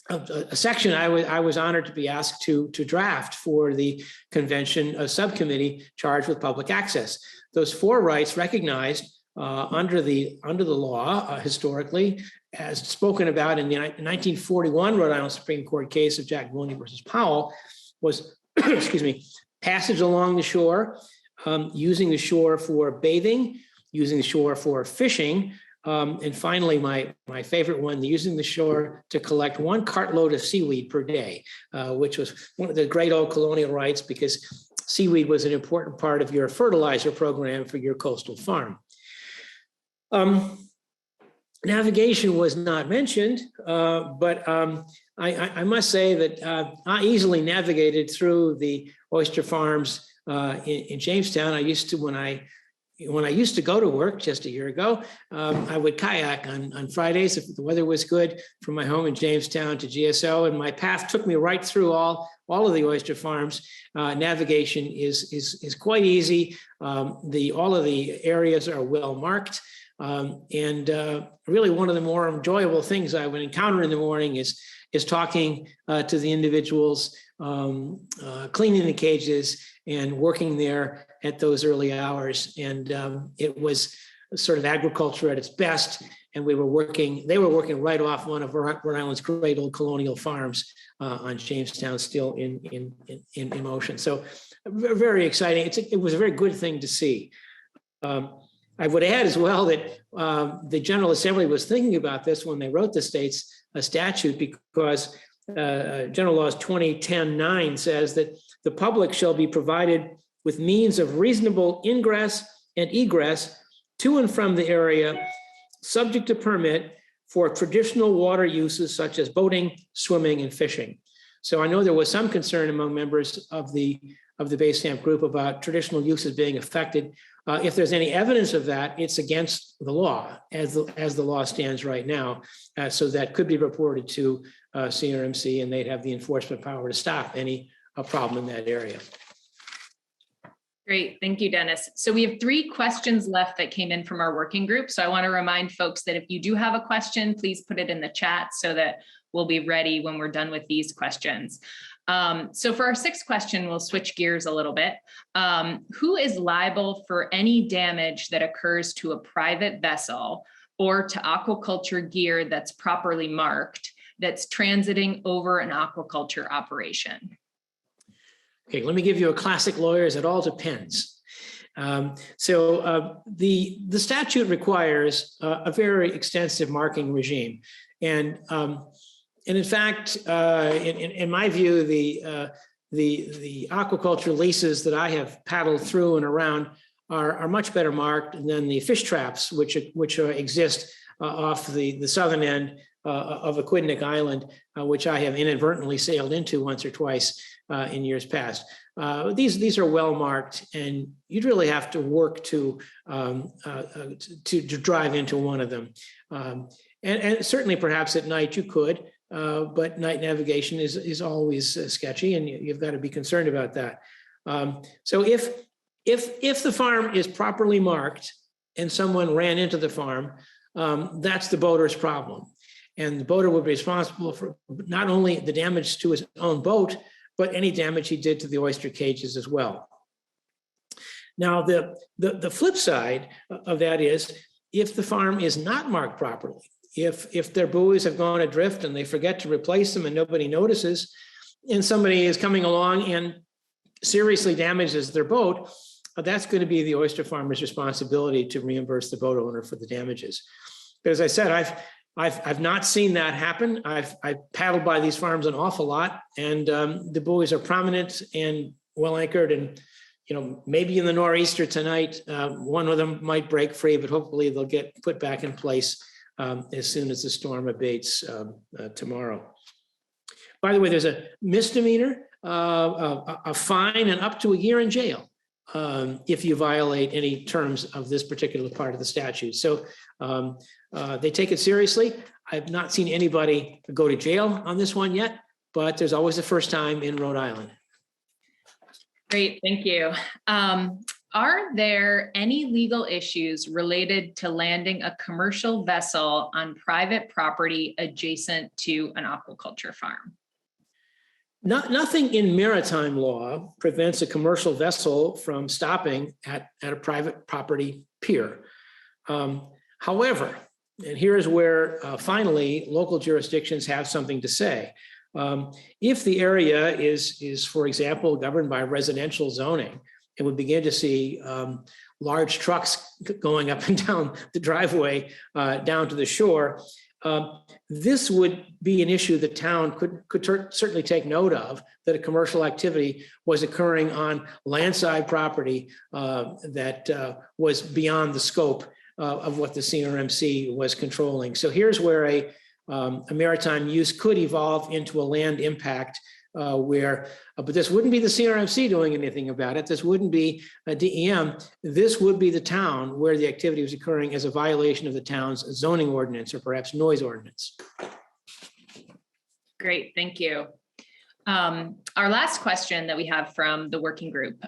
[SPEAKER 3] A section I was honored to be asked to draft for the convention, a subcommittee charged with public access. Those four rights recognized under the law historically, as spoken about in the 1941 Rhode Island Supreme Court case of Jack Mooney versus Powell, was excuse me, passage along the shore, using the shore for bathing, using the shore for fishing. And finally, my favorite one, using the shore to collect 1 cartload of seaweed per day, which was one of the great old colonial rights, because seaweed was an important part of your fertilizer program for your coastal farm. Navigation was not mentioned, but I must say that I easily navigated through the oyster farms in Jamestown. I used to, when I used to go to work just a year ago, I would kayak on Fridays if the weather was good from my home in Jamestown to GSO, and my path took me right through all of the oyster farms. Navigation is quite easy. All of the areas are well marked, and really one of the more enjoyable things I would encounter in the morning is talking to the individuals, cleaning the cages and working there at those early hours. And it was sort of agriculture at its best. And they were working right off one of Rhode Island's great old colonial farms on Jamestown, still in motion. So very exciting. It was a very good thing to see. I would add as well that the General Assembly was thinking about this when they wrote the state's statute, because General Laws 2010-9 says that the public shall be provided with means of reasonable ingress and egress to and from the area, subject to permit, for traditional water uses such as boating, swimming, and fishing. So I know there was some concern among members of the base camp group about traditional uses being affected. If there's any evidence of that, it's against the law as the law stands right now. So that could be reported to CRMC, and they'd have the enforcement power to stop any problem in that area.
[SPEAKER 2] Great, thank you, Dennis. So we have 3 questions left that came in from our working group. So I want to remind folks that if you do have a question, please put it in the chat so that we'll be ready when we're done with these questions. So for our 6th question, we'll switch gears a little bit. Who is liable for any damage that occurs to a private vessel or to aquaculture gear that's properly marked, that's transiting over an aquaculture operation?
[SPEAKER 3] Okay, let me give you a classic lawyers, it all depends. The statute requires a very extensive marking regime. And in fact, in my view, the aquaculture leases that I have paddled through and around are much better marked than the fish traps, which exist off the southern end of Aquidneck Island, which I have inadvertently sailed into once or twice in years past. These are well marked, and you'd really have to work to drive into one of them. And certainly, perhaps at night you could. But night navigation is always sketchy, and you've got to be concerned about that. So if the farm is properly marked and someone ran into the farm, that's the boater's problem. And the boater would be responsible for not only the damage to his own boat, but any damage he did to the oyster cages as well. Now, the flip side of that is, if the farm is not marked properly, if their buoys have gone adrift and they forget to replace them and nobody notices, and somebody is coming along and seriously damages their boat, that's going to be the oyster farmer's responsibility to reimburse the boat owner for the damages. But as I said, I've not seen that happen. I've paddled by these farms an awful lot, and the buoys are prominent and well anchored. And maybe in the nor'easter tonight, one of them might break free, but hopefully they'll get put back in place as soon as the storm abates tomorrow. By the way, there's a misdemeanor, a fine, and up to a year in jail if you violate any terms of this particular part of the statute. So they take it seriously. I've not seen anybody go to jail on this one yet, but there's always a first time in Rhode Island.
[SPEAKER 2] Great, thank you. Are there any legal issues related to landing a commercial vessel on private property adjacent to an aquaculture farm?
[SPEAKER 3] Nothing in maritime law prevents a commercial vessel from stopping at a private property pier. However, and here's where finally local jurisdictions have something to say. If the area is, for example, governed by residential zoning, and we begin to see large trucks going up and down the driveway down to the shore, this would be an issue the town could certainly take note of, that a commercial activity was occurring on landside property that was beyond the scope of what the CRMC was controlling. So here's where a maritime use could evolve into a land impact but this wouldn't be the CRMC doing anything about it. This wouldn't be a DEM. This would be the town where the activity was occurring as a violation of the town's zoning ordinance or perhaps noise ordinance.
[SPEAKER 2] Great, thank you. Our last question that we have from the working group,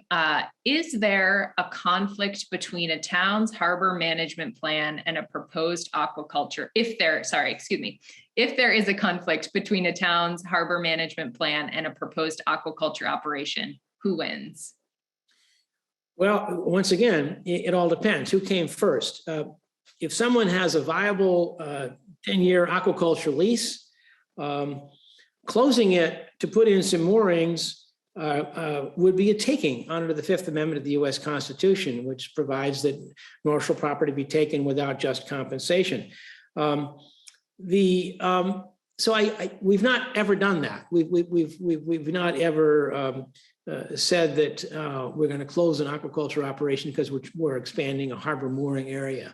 [SPEAKER 2] is there a conflict between a town's harbor management plan and a proposed aquaculture? If there is a conflict between a town's harbor management plan and a proposed aquaculture operation, who wins?
[SPEAKER 3] Well, once again, it all depends. Who came first? If someone has a viable 10-year aquaculture lease, closing it to put in some moorings would be a taking under the Fifth Amendment of the U.S. Constitution, which provides that commercial property be taken without just compensation. We've not ever done that. We've not ever said that we're going to close an aquaculture operation because we're expanding a harbor mooring area.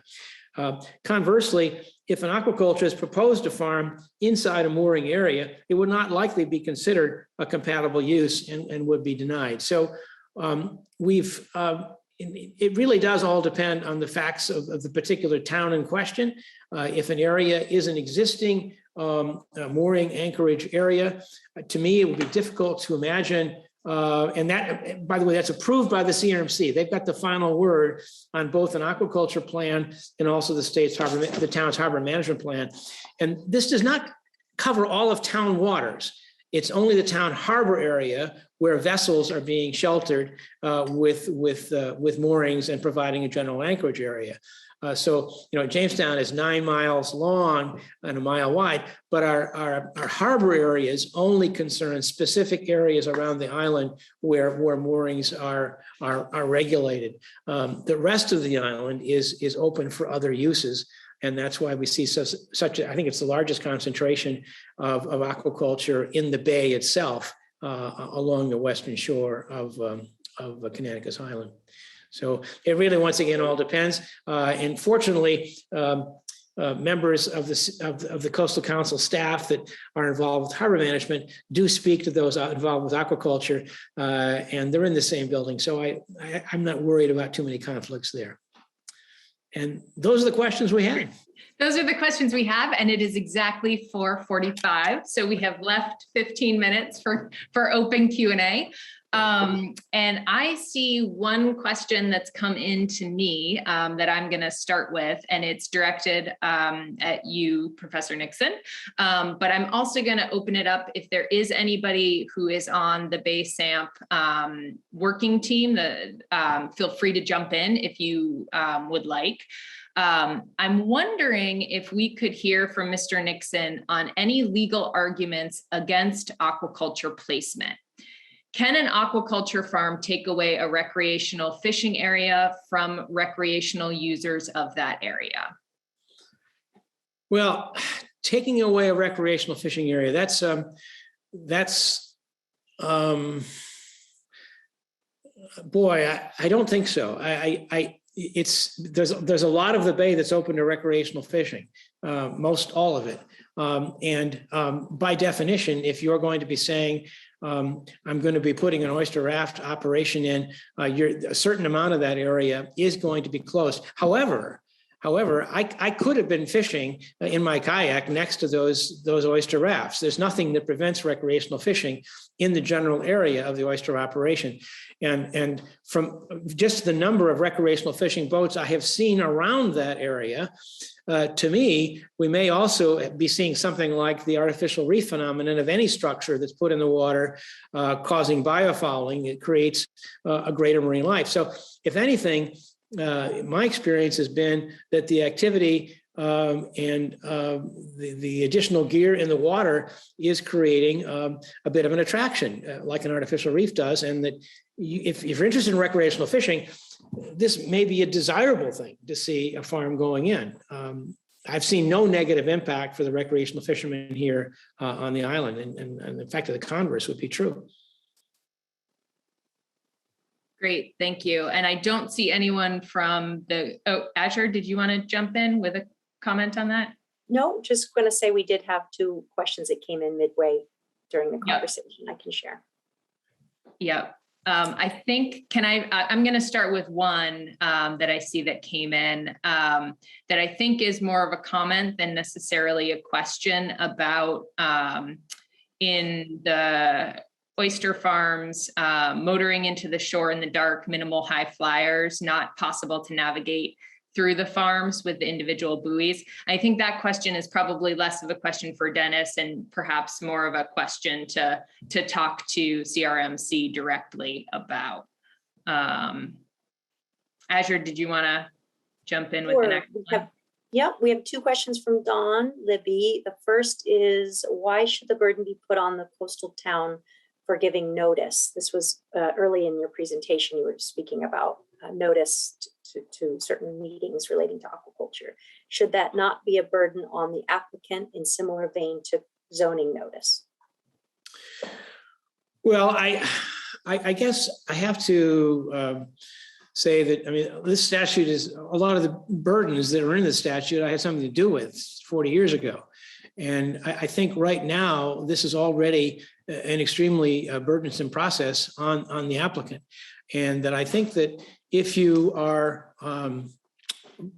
[SPEAKER 3] Conversely, if an aquaculturist proposed a farm inside a mooring area, it would not likely be considered a compatible use and would be denied. So it really does all depend on the facts of the particular town in question. If an area is an existing mooring anchorage area, to me, it would be difficult to imagine. And that, by the way, that's approved by the CRMC. They've got the final word on both an aquaculture plan and also the town's harbor management plan. And this does not cover all of town waters. It's only the town harbor area where vessels are being sheltered with moorings and providing a general anchorage area. So Jamestown is 9 miles long and 1 mile wide, but our harbor areas only concern specific areas around the island where moorings are regulated. The rest of the island is open for other uses. And that's why we see I think it's the largest concentration of aquaculture in the bay itself along the western shore of Connecticut's Island. So it really, once again, all depends. And fortunately, members of the Coastal Council staff that are involved with harbor management do speak to those involved with aquaculture, and they're in the same building. So I'm not worried about too many conflicts there. And those are the questions we had.
[SPEAKER 2] Those are the questions we have, and it is exactly 4:45. So we have left 15 minutes for open Q&A. And I see one question that's come in to me that I'm going to start with, and it's directed at you, Professor Nixon. But I'm also going to open it up if there is anybody who is on the Bay SAMP working team. Feel free to jump in if you would like. I'm wondering if we could hear from Mr. Nixon on any legal arguments against aquaculture placement. Can an aquaculture farm take away a recreational fishing area from recreational users of that area?
[SPEAKER 3] Well, taking away a recreational fishing area, boy, I don't think so. There's a lot of the bay that's open to recreational fishing, most all of it. By definition, if you're going to be saying, I'm going to be putting an oyster raft operation in, a certain amount of that area is going to be closed. However, I could have been fishing in my kayak next to those oyster rafts. There's nothing that prevents recreational fishing in the general area of the oyster operation. And from just the number of recreational fishing boats I have seen around that area, to me, we may also be seeing something like the artificial reef phenomenon of any structure that's put in the water, causing biofouling. It creates a greater marine life. So if anything, my experience has been that the activity and the additional gear in the water is creating a bit of an attraction, like an artificial reef does. And that if you're interested in recreational fishing, this may be a desirable thing to see a farm going in. I've seen no negative impact for the recreational fishermen here on the island. And in fact, the converse would be true.
[SPEAKER 2] Great, thank you. And I don't see anyone from Azure, did you want to jump in with a comment on that?
[SPEAKER 1] No, just going to say we did have 2 questions that came in midway during the conversation. I can share.
[SPEAKER 2] Yeah. I think, I'm going to start with one that I see that came in that I think is more of a comment than necessarily a question about in the oyster farms, motoring into the shore in the dark, minimal high flyers, not possible to navigate through the farms with the individual buoys. I think that question is probably less of a question for Dennis and perhaps more of a question to talk to CRMC directly about. Azure, did you want to jump in with the next one?
[SPEAKER 1] Yeah, we have 2 questions from Dawn Libby. The first is, why should the burden be put on the coastal town for giving notice? This was early in your presentation, you were speaking about notice to certain meetings relating to aquaculture. Should that not be a burden on the applicant in similar vein to zoning notice?
[SPEAKER 3] Well, I guess I have to say that, I mean, this statute is, a lot of the burdens that are in the statute I had something to do with 40 years ago. And I think right now, this is already an extremely burdensome process on the applicant. And that I think that if you are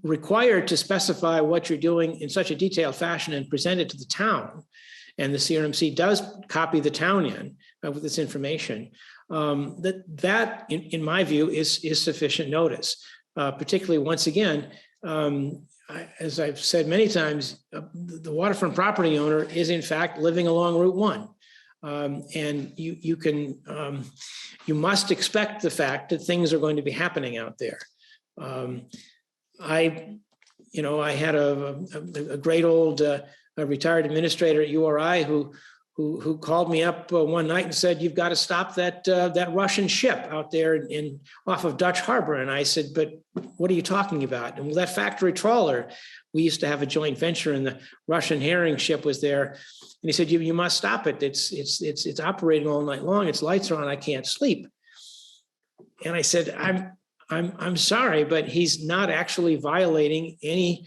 [SPEAKER 3] required to specify what you're doing in such a detailed fashion and present it to the town, and the CRMC does copy the town in with this information, that in my view is sufficient notice, particularly once again, as I've said many times, the waterfront property owner is in fact living along Route 1. And you must expect the fact that things are going to be happening out there. I had a great old retired administrator at URI who called me up one night and said, "You've got to stop that Russian ship out there off of Dutch Harbor." And I said, "But what are you talking about?" And that factory trawler, we used to have a joint venture, and the Russian herring ship was there. And he said, "You must stop it. It's operating all night long. Its lights are on. I can't sleep." And I said, "I'm sorry, but he's not actually violating any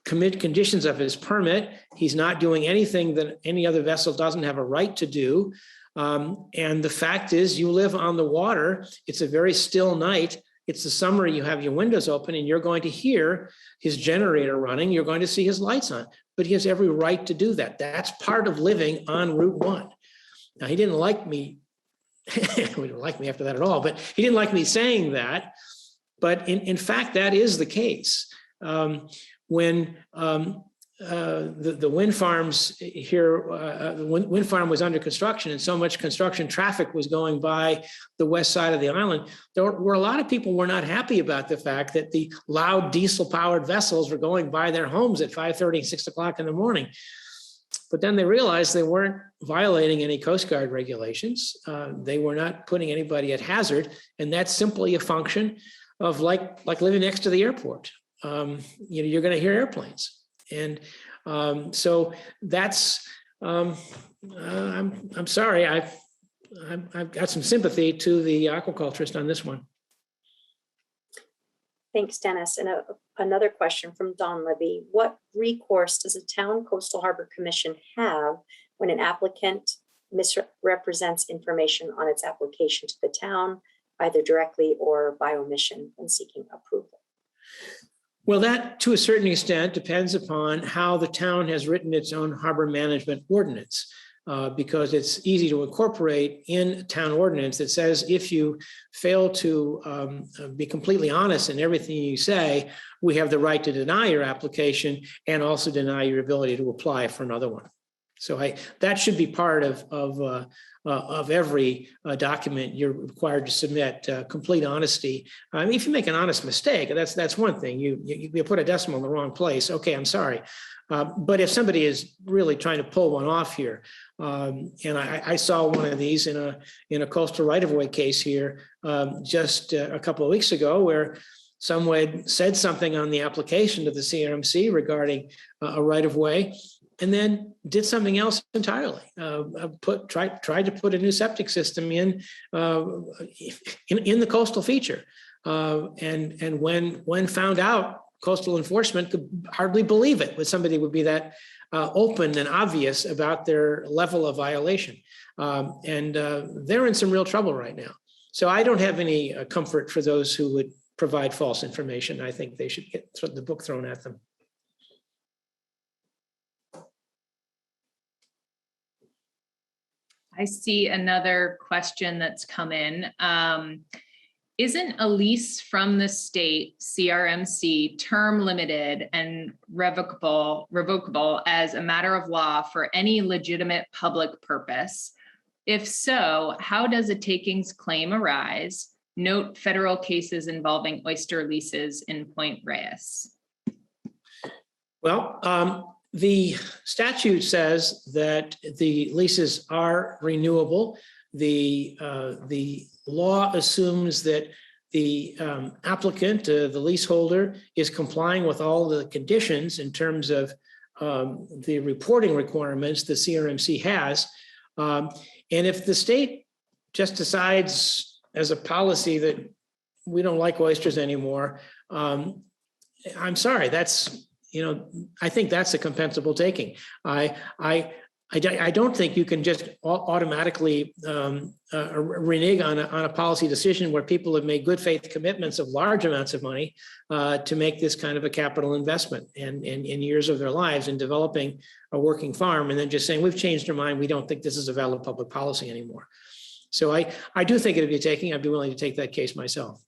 [SPEAKER 3] conditions of his permit. He's not doing anything that any other vessel doesn't have a right to do. And the fact is, you live on the water. It's a very still night. It's the summer. You have your windows open, and you're going to hear his generator running. You're going to see his lights on. But he has every right to do that. That's part of living on Route 1. Now, he didn't like me. He didn't like me after that at all. But he didn't like me saying that. But in fact, that is the case. When the wind farms here, the wind farm was under construction, and so much construction traffic was going by the west side of the island. There were a lot of people were not happy about the fact that the loud diesel-powered vessels were going by their homes at 5:30 and 6 o'clock in the morning. But then they realized they weren't violating any Coast Guard regulations. They were not putting anybody at hazard, and that's simply a function of like living next to the airport. You're going to hear airplanes. And so that's, I'm sorry, I've got some sympathy to the aquaculturist on this one.
[SPEAKER 1] Thanks, Dennis. And another question from Don Levy. What recourse does a town coastal harbor commission have when an applicant misrepresents information on its application to the town, either directly or by omission when seeking approval?
[SPEAKER 3] Well, that to a certain extent depends upon how the town has written its own harbor management ordinance, because it's easy to incorporate in a town ordinance that says if you fail to be completely honest in everything you say, we have the right to deny your application and also deny your ability to apply for another one. So that should be part of every document you're required to submit. Complete honesty. I mean, if you make an honest mistake, that's one thing. You put a decimal in the wrong place. Okay, I'm sorry. But if somebody is really trying to pull one off here, and I saw one of these in a coastal right-of-way case here just a couple of weeks ago, where someone said something on the application to the CRMC regarding a right-of-way, and then did something else entirely. Tried to put a new septic system in the coastal feature, and when found out, coastal enforcement could hardly believe it. But somebody would be that open and obvious about their level of violation, and they're in some real trouble right now. So I don't have any comfort for those who would provide false information. I think they should get the book thrown at them.
[SPEAKER 2] I see another question that's come in. Isn't a lease from the state CRMC term limited and revocable as a matter of law for any legitimate public purpose? If so, how does a takings claim arise? Note federal cases involving oyster leases in Point Reyes.
[SPEAKER 3] Well, the statute says that the leases are renewable. The law assumes that the applicant, the leaseholder, is complying with all the conditions in terms of the reporting requirements the CRMC has. And if the state just decides as a policy that we don't like oysters anymore, I'm sorry, that's, I think that's a compensable taking. I don't think you can just automatically renege on a policy decision where people have made good faith commitments of large amounts of money to make this kind of a capital investment and in years of their lives in developing a working farm, and then just saying, we've changed our mind, we don't think this is a valid public policy anymore. So I do think it'd be taking, I'd be willing to take that case myself.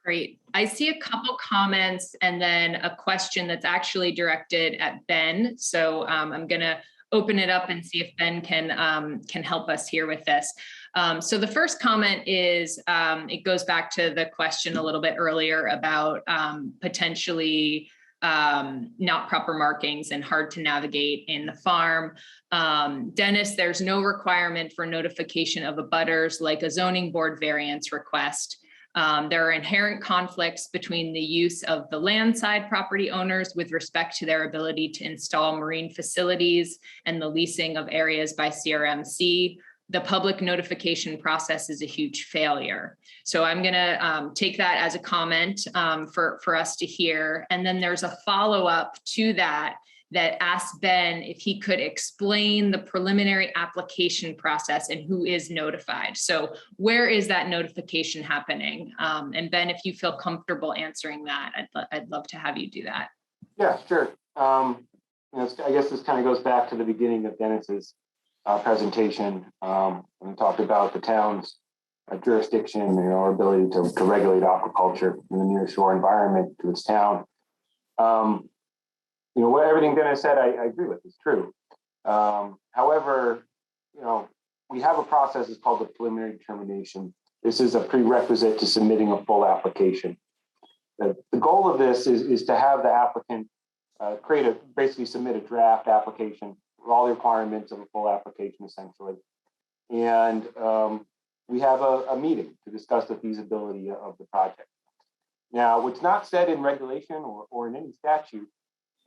[SPEAKER 2] Great. I see a couple comments and then a question that's actually directed at Ben. So I'm going to open it up and see if Ben can help us here with this. So the first comment is, it goes back to the question a little bit earlier about potentially not proper markings and hard to navigate in the farm. Dennis, there's no requirement for notification of abutters like a zoning board variance request. There are inherent conflicts between the use of the landside property owners with respect to their ability to install marine facilities and the leasing of areas by CRMC. The public notification process is a huge failure. So I'm going to take that as a comment for us to hear. And then there's a follow-up to that asked Ben if he could explain the preliminary application process and who is notified. So where is that notification happening? And Ben, if you feel comfortable answering that, I'd love to have you do that.
[SPEAKER 4] Yeah, sure. I guess this kind of goes back to the beginning of Dennis's presentation when we talked about the town's jurisdiction and our ability to regulate aquaculture in the near shore environment to its town. What everything Dennis said, I agree with. It's true. However, we have a process. It's called the preliminary determination. This is a prerequisite to submitting a full application. The goal of this is to have the applicant basically submit a draft application with all the requirements of a full application, essentially. And we have a meeting to discuss the feasibility of the project. Now, what's not said in regulation or in any statute,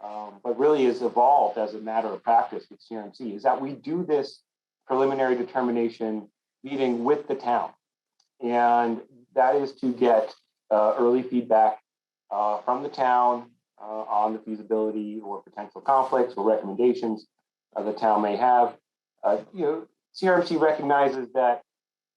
[SPEAKER 4] but really is evolved as a matter of practice with CRMC, is that we do this preliminary determination meeting with the town. And that is to get early feedback from the town on the feasibility or potential conflicts or recommendations the town may have. CRMC recognizes that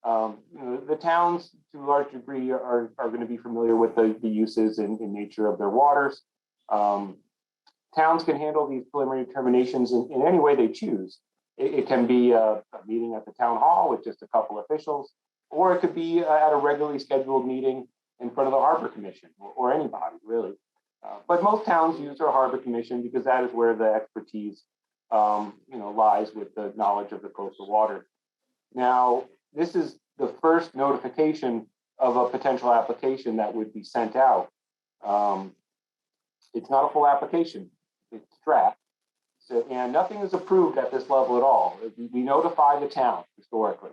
[SPEAKER 4] the towns, to a large degree, are going to be familiar with the uses and nature of their waters. Towns can handle these preliminary determinations in any way they choose. It can be a meeting at the town hall with just a couple officials, or it could be at a regularly scheduled meeting in front of the Harbor Commission or anybody, really. But most towns use their Harbor Commission because that is where the expertise lies with the knowledge of the coastal water. Now, this is the first notification of a potential application that would be sent out. It's not a full application, it's draft. So, and nothing is approved at this level at all. We notify the town historically,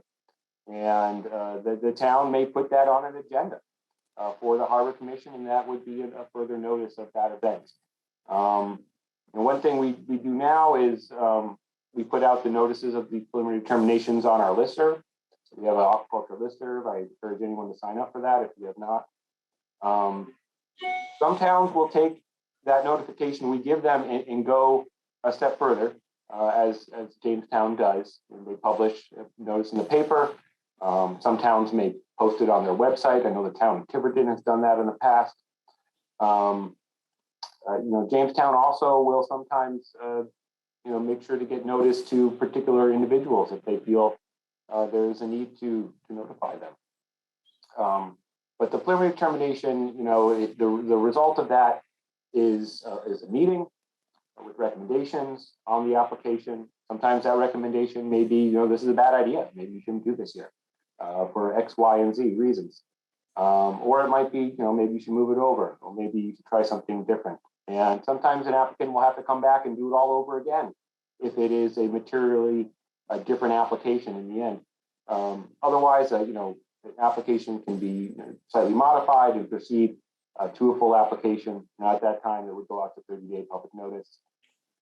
[SPEAKER 4] and the town may put that on an agenda for the Harbor Commission, and that would be a further notice of that event. And one thing we do now is we put out the notices of the preliminary determinations on our listserv. So we have an aquaculture listserv. I encourage anyone to sign up for that if you have not. Some towns will take that notification we give them and go a step further, as Jamestown does. And they publish a notice in the paper. Some towns may post it on their website. I know the town of Tiverton has done that in the past. Jamestown also will sometimes, make sure to get notice to particular individuals if they feel there is a need to notify them. But the preliminary determination, the result of that is a meeting with recommendations on the application. Sometimes that recommendation may be, this is a bad idea. Maybe you shouldn't do this here for X, Y, and Z reasons. Or it might be, maybe you should move it over, or maybe you should try something different. And sometimes an applicant will have to come back and do it all over again if it is a materially different application in the end. Otherwise, the application can be slightly modified and proceed to a full application. Now, at that time, it would go out to 30-day public notice.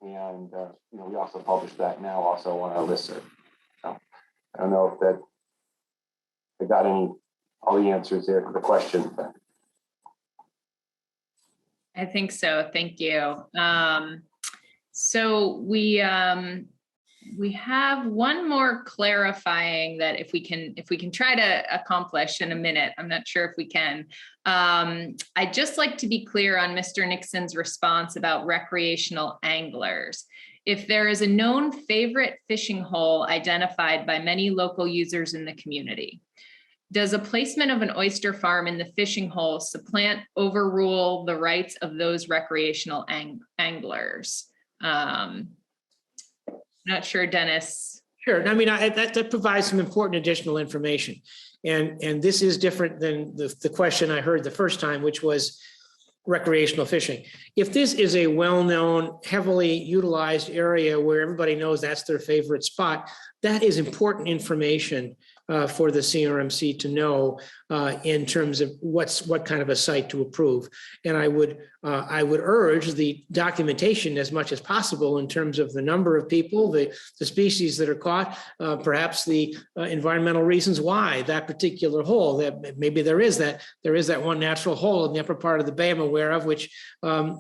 [SPEAKER 4] And, we also publish that now also on our listserv. So I don't know if I got all the answers there to the question. But.
[SPEAKER 2] I think so. Thank you. So we have one more clarifying that if we can try to accomplish in a minute. I'm not sure if we can. I'd just like to be clear on Mr. Nixon's response about recreational anglers. If there is a known favorite fishing hole identified by many local users in the community, does a placement of an oyster farm in the fishing hole overrule the rights of those recreational anglers? Not sure, Dennis.
[SPEAKER 3] Sure. I mean, that provides some important additional information. And this is different than the question I heard the first time, which was recreational fishing. If this is a well-known, heavily utilized area where everybody knows that's their favorite spot, that is important information for the CRMC to know in terms of what kind of a site to approve. And I would urge the documentation as much as possible in terms of the number of people, the species that are caught, perhaps the environmental reasons why that particular hole. That maybe there is that one natural hole in the upper part of the bay I'm aware of, which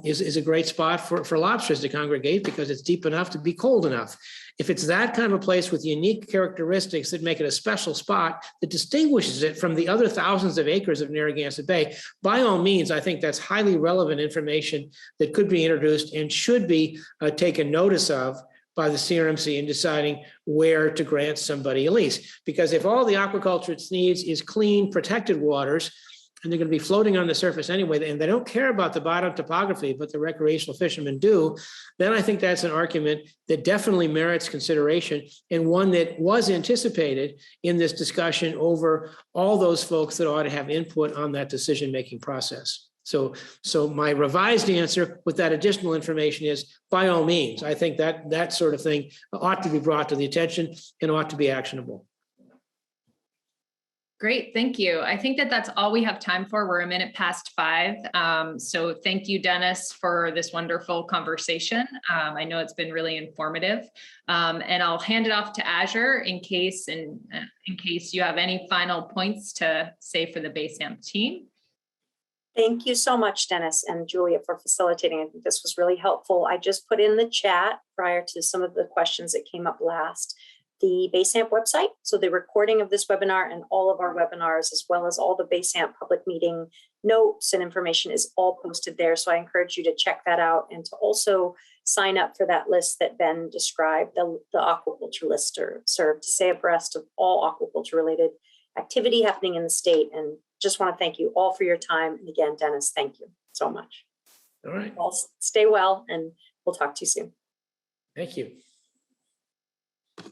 [SPEAKER 3] is a great spot for lobsters to congregate because it's deep enough to be cold enough. If it's that kind of a place with unique characteristics that make it a special spot that distinguishes it from the other thousands of acres of Narragansett Bay, by all means, I think that's highly relevant information that could be introduced and should be taken notice of by the CRMC in deciding where to grant somebody a lease. Because if all the aquaculture needs is clean, protected waters, and they're going to be floating on the surface anyway, and they don't care about the bottom topography, but the recreational fishermen do, then I think that's an argument that definitely merits consideration, and one that was anticipated in this discussion over all those folks that ought to have input on that decision-making process. So my revised answer with that additional information is, by all means, I think that sort of thing ought to be brought to the attention and ought to be actionable.
[SPEAKER 2] Great, thank you. I think that that's all we have time for. We're a minute past 5. So thank you, Dennis, for this wonderful conversation. I know it's been really informative. And I'll hand it off to Azure in case you have any final points to say for the BaySAMP team.
[SPEAKER 1] Thank you so much, Dennis and Julia, for facilitating. I think this was really helpful. I just put in the chat prior to some of the questions that came up last, the BaySAMP website. So the recording of this webinar and all of our webinars, as well as all the BaySAMP public meeting notes and information, is all posted there. So I encourage you to check that out and to also sign up for that list that Ben described, the aquaculture listserv, to stay abreast of all aquaculture related activity happening in the state. And just want to thank you all for your time. And again, Dennis, thank you so much.
[SPEAKER 3] All right.
[SPEAKER 1] All stay well, and we'll talk to you soon.
[SPEAKER 3] Thank you.